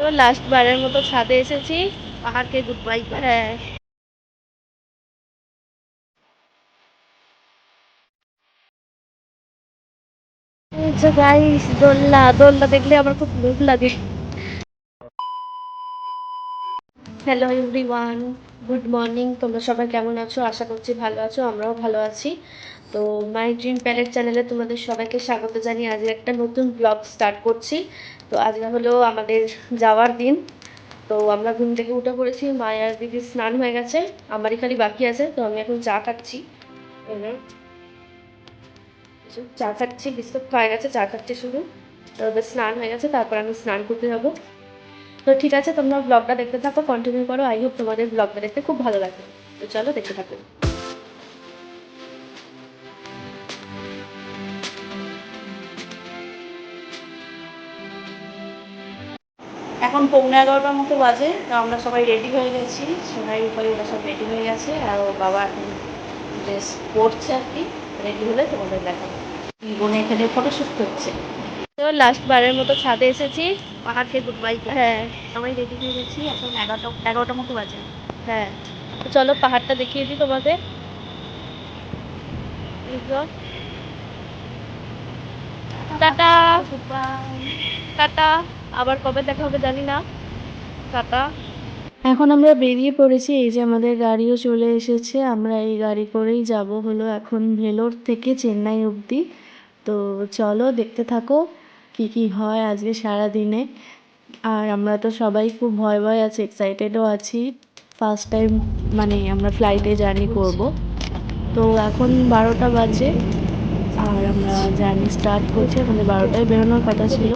তো লাস্ট বারের মতো ছাদে এসেছি, পাহাড়কে গুড বাই। হ্যাঁ, গাইস দোলনা দোলনা দেখলে আমার খুব লোভ লাগে। Hello everyone, good morning. তোমরা সবাই কেমন আছো? আশা করছি ভালো আছো, আমরাও ভালো আছি। তো মাই ড্রিম প্যালেট চ্যানেলে তোমাদের সবাইকে স্বাগত জানিয়ে আজ একটা নতুন ব্লগ স্টার্ট করছি। তো আজকে হলো আমাদের যাওয়ার দিন। তো আমরা ঘুম থেকে উঠে পড়েছি, মায়ের দিদির স্নান হয়ে গেছে, আমারই খালি বাকি আছে। তো আমি এখন চা খাচ্ছি, চা খাচ্ছি, বিস্কুট খাওয়া গেছে, চা খাচ্ছি শুধু। তো ওদের স্নান হয়ে গেছে, তারপর আমি স্নান করতে যাবো। তো ঠিক আছে, তোমরা ব্লগটা দেখতে থাকো, কন্টিনিউ করো। আই হোপ তোমাদের ব্লগটা দেখতে খুব ভালো লাগে। তো চলো দেখতে থাকো। এখন 11:15 মতো বাজে। তো আমরা সবাই রেডি হয়ে গেছি, সোনাই উপরে ওরা সব রেডি হয়ে গেছে। আর ও বাবা এখন ড্রেস পরছে আর কি। রেডি হলে তোমাদের দেখাবো। বোনে এখানে ফটোশ্যুট করছে। তো লাস্ট বারের মতো ছাদে এসেছি, পাহাড়কে গুড বাই। হ্যাঁ, সবাই রেডি হয়ে গেছি, এখন 11টা মতো বাজে। হ্যাঁ, তো চলো পাহাড়টা দেখিয়ে দিই তোমাদের। টাটা, টাটা, আবার কবে দেখা হবে জানি না। টাটা। এখন আমরা বেরিয়ে পড়েছি, এই যে আমাদের গাড়িও চলে এসেছে। আমরা এই গাড়ি করেই যাব হলো এখন ভেলোর থেকে চেন্নাই অবধি। তো চলো দেখতে থাকো কি কি হয় আজকে সারা দিনে। আর আমরা তো সবাই খুব ভয় ভয় আছি, এক্সাইটেডও আছি। ফার্স্ট টাইম মানে আমরা ফ্লাইটে জার্নি করব। তো এখন 12টা বাজে আর আমরা জার্নি স্টার্ট করছি। আমাদের 12টায় বেরোনোর কথা ছিল,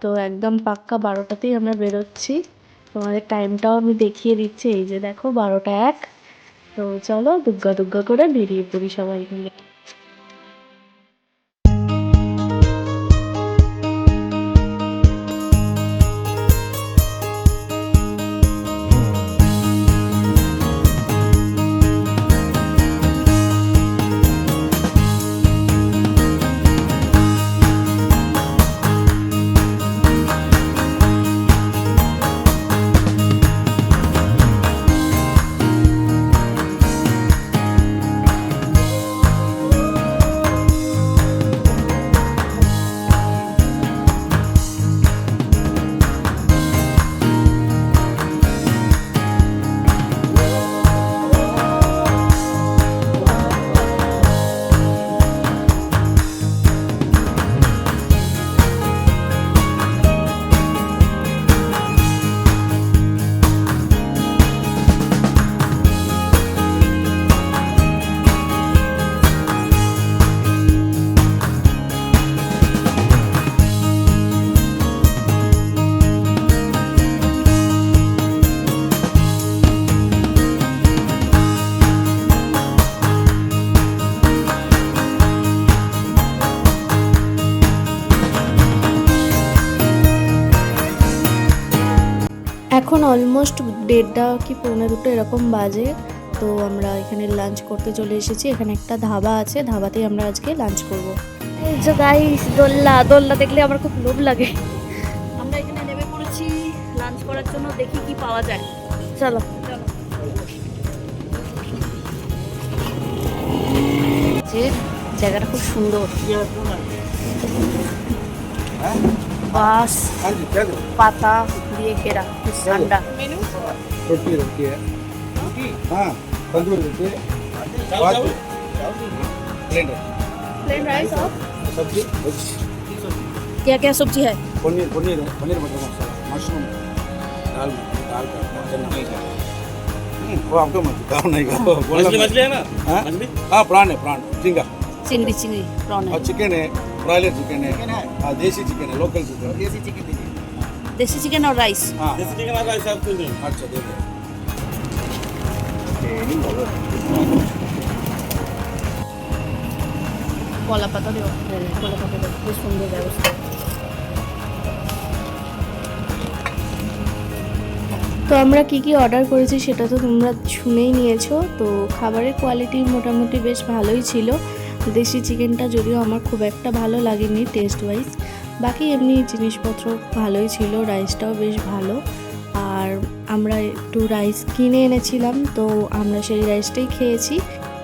তো একদম পাক্কা 12টাতেই আমরা বেরোচ্ছি। তোমাদের টাইমটাও আমি দেখিয়ে দিচ্ছি, এই যে দেখো 12টা 1। তো চলো দুগ্গা দুগ্গা করে বেরিয়ে পড়ি সবাই মিলে। এখন অলমোস্ট 1:30 কি 1:45 এরকম বাজে। তো আমরা এখানে লাঞ্চ করতে চলে এসেছি। এখানে একটা ধাবা আছে, ধাবাতেই আমরা আজকে লাঞ্চ করব। এই যে গাইস দোলনা দোলনা দেখলে আমার খুব লোভ লাগে। আমরা এখানে নেমে পড়েছি লাঞ্চ করার জন্য, দেখি কি পাওয়া যায়। চলো চলো। যে জায়গাটা খুব সুন্দর, বাঁশ পাতা দিয়ে ঘেরা, খুব ঠান্ডা। रोटी रोटी है हाँ तंदूर रोटी प्लेन प्लेन राइस और सब्जी क्या क्या सब्जी है? पनीर पनीर पनीर बटर मसाला मशरूम दाल दाल का चना वो आपको मत खाओ नहीं खाओ मछली मछली है ना मछली हाँ प्राण है प्राण झींगा चिंगड़ी चिंगड़ी प्रॉन है। और चिकन है ब्रॉयलर चिकन है हाँ देसी चिकन है लोकल चिकन देसी चिकन दीजिए देसी चिकन और राइस। हाँ देसी चिकन और राइस आप अच्छा दे दो কলা পাতা দেওয়া, কলা পাতা দেওয়া, খুব সুন্দর ব্যবস্থা। তো আমরা কি কি অর্ডার করেছি সেটা তো তোমরা শুনেই নিয়েছো। তো খাবারের কোয়ালিটি মোটামুটি বেশ ভালোই ছিল। দেশি চিকেনটা যদিও আমার খুব একটা ভালো লাগেনি টেস্ট ওয়াইজ। বাকি এমনি জিনিসপত্র ভালোই ছিল, রাইসটাও বেশ ভালো। আর আমরা একটু রাইস কিনে এনেছিলাম, তো আমরা সেই রাইসটাই খেয়েছি।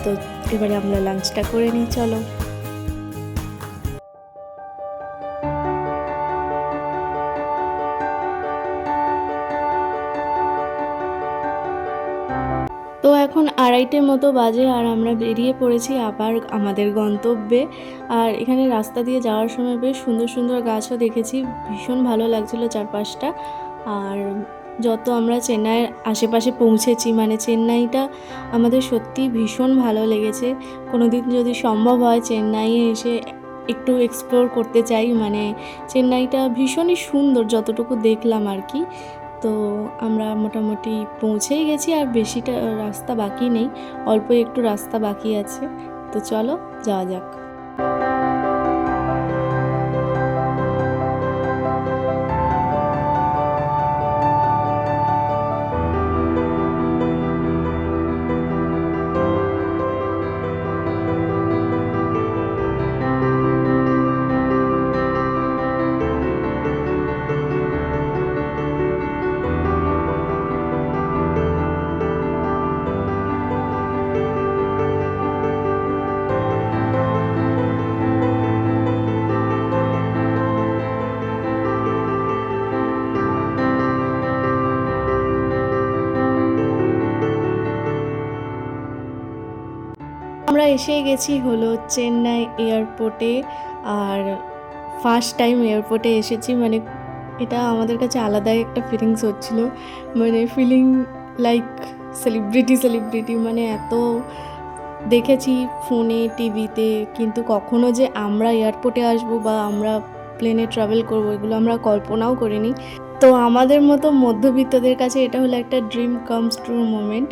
তো এবারে আমরা লাঞ্চটা করে নিই, চলো। তো এখন 2:30 মতো বাজে আর আমরা বেরিয়ে পড়েছি আবার আমাদের গন্তব্যে। আর এখানে রাস্তা দিয়ে যাওয়ার সময় বেশ সুন্দর সুন্দর গাছও দেখেছি, ভীষণ ভালো লাগছিল চারপাশটা। আর যত আমরা চেন্নাইয়ের আশেপাশে পৌঁছেছি, মানে চেন্নাইটা আমাদের সত্যিই ভীষণ ভালো লেগেছে। কোনো দিন যদি সম্ভব হয় চেন্নাইয়ে এসে একটু এক্সপ্লোর করতে চাই, মানে চেন্নাইটা ভীষণই সুন্দর যতটুকু দেখলাম আর কি। তো আমরা মোটামুটি পৌঁছেই গেছি, আর বেশিটা রাস্তা বাকি নেই, অল্প একটু রাস্তা বাকি আছে। তো চলো যাওয়া যাক। আমরা এসে গেছি হলো চেন্নাই এয়ারপোর্টে। আর ফার্স্ট টাইম এয়ারপোর্টে এসেছি, মানে এটা আমাদের কাছে আলাদাই একটা ফিলিংস হচ্ছিল, মানে ফিলিং লাইক সেলিব্রিটি, মানে এত দেখেছি ফোনে টিভিতে, কিন্তু কখনো যে আমরা এয়ারপোর্টে আসবো বা আমরা প্লেনে ট্রাভেল করবো এগুলো আমরা কল্পনাও করিনি। তো আমাদের মতো মধ্যবিত্তদের কাছে এটা হলো একটা ড্রিম কামস ট্রু মোমেন্ট।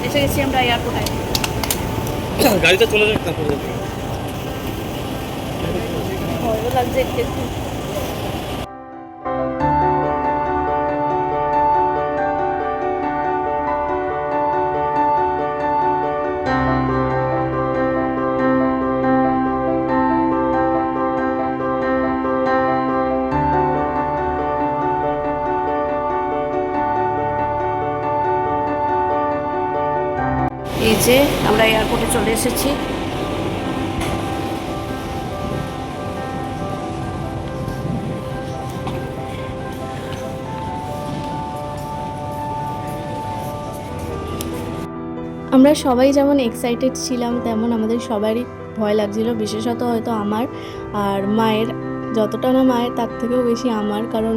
এসে গেছি আমরা এয়ারপোর্টে। গাড়িতে চলে যাক তারপরে ভয়ও লাগছে একটু একটু। এই যে আমরা এয়ারপোর্টে চলে এসেছি। আমরা সবাই যেমন এক্সাইটেড ছিলাম, তেমন আমাদের সবারই ভয় লাগছিল, বিশেষত হয়তো আমার আর মায়ের। যতটা না মায়ের তার থেকেও বেশি আমার, কারণ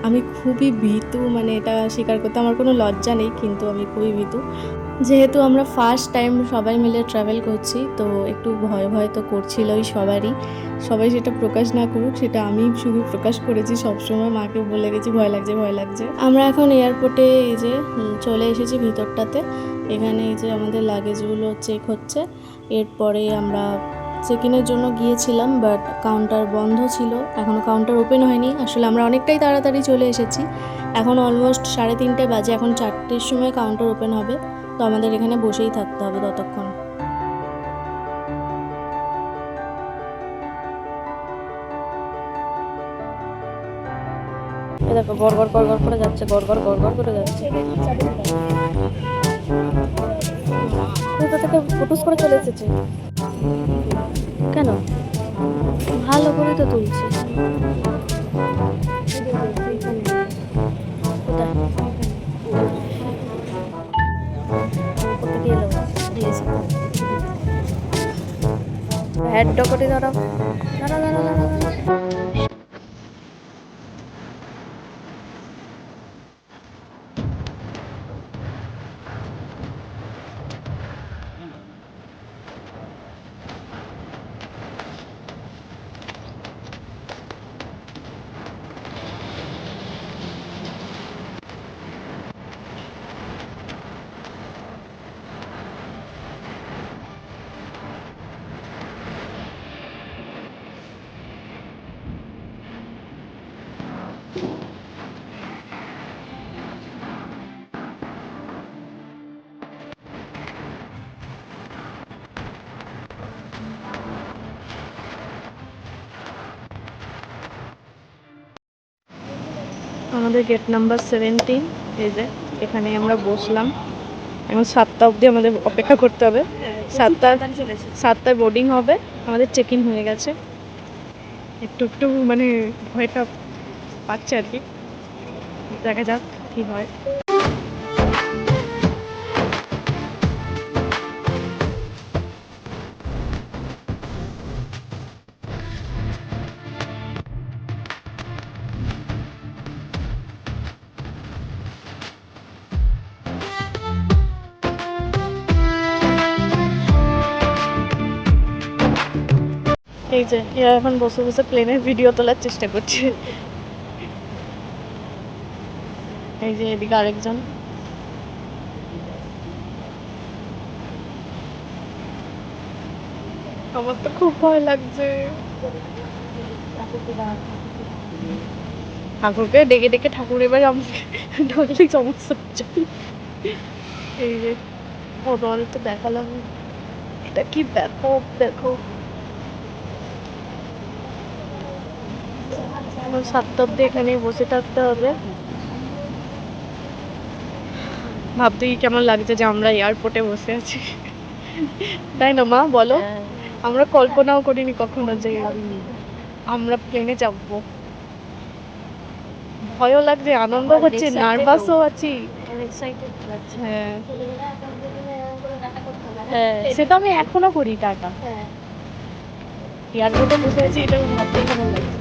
আমি খুবই ভীতু, মানে এটা স্বীকার করতে আমার কোনো লজ্জা নেই, কিন্তু আমি খুবই ভীতু। যেহেতু আমরা ফার্স্ট টাইম সবাই মিলে ট্রাভেল করছি, তো একটু ভয় ভয় তো করছিলই সবারই। সবাই সেটা প্রকাশ না করুক, সেটা আমি শুধু প্রকাশ করেছি, সবসময় মাকে বলে গেছি ভয় লাগছে। আমরা এখন এয়ারপোর্টে এই যে চলে এসেছি ভিতরটাতে। এখানে এই যে আমাদের লাগেজগুলো চেক হচ্ছে। এরপরে আমরা চেক ইনের জন্য গিয়েছিলাম, বাট কাউন্টার বন্ধ ছিল, এখনও কাউন্টার ওপেন হয়নি। আসলে আমরা অনেকটাই তাড়াতাড়ি চলে এসেছি, এখন অলমোস্ট 3:30 বাজে, এখন 4টের সময় কাউন্টার ওপেন হবে। তো আমাদের এখানে বসেই থাকতে হবে ততক্ষণ। এ দেখো গড়গড় করে যাচ্ছে, গড়গড় করে যাচ্ছে। কোথা থেকে ফটোস করে চলে এসেছে কেন? ভালো করে তো তুলছে। কোথায়? কোথা দিয়ে এলো? দিয়েছে। হেডটা করে দাঁড়াও। আমাদের গেট নাম্বার 17, এই যে এখানে আমরা বসলাম। এখন 7টা অবধি আমাদের অপেক্ষা করতে হবে। 7টায় বোর্ডিং হবে। আমাদের চেক ইন হয়ে গেছে। একটু একটু মানে ভয়টা পাচ্ছে আর কি, দেখা যাক কি হয়। এই যে এরা এখন বসে বসে প্লেনের ভিডিও তোলার চেষ্টা করছে। এই যে এদিকে আরেকজন। আমার তো খুব ভয় লাগছে। ঠাকুরকে ডেকে ডেকে ঠাকুর এবার আমাকে ধরলে সমস্যা হচ্ছে। এই যে ও তোমাদের তো দেখালাম, এটা কি ব্যাপক দেখো। 7টা অব্দি এখানে বসে থাকতে হবে। ভাবতে কি কেমন লাগছে যে আমরা এয়ারপোর্টে বসে আছি, তাই না মা বলো? আমরা কল্পনাও করিনি কখনো যে আমরা প্লেনে চাপবো। ভয়ও লাগছে, আনন্দ হচ্ছে, নার্ভাসও আছি। হ্যাঁ সেটা আমি এখনো করি টাটা। এয়ারপোর্টে বসে আছি, এটা ভাবতেই কেমন লাগছে।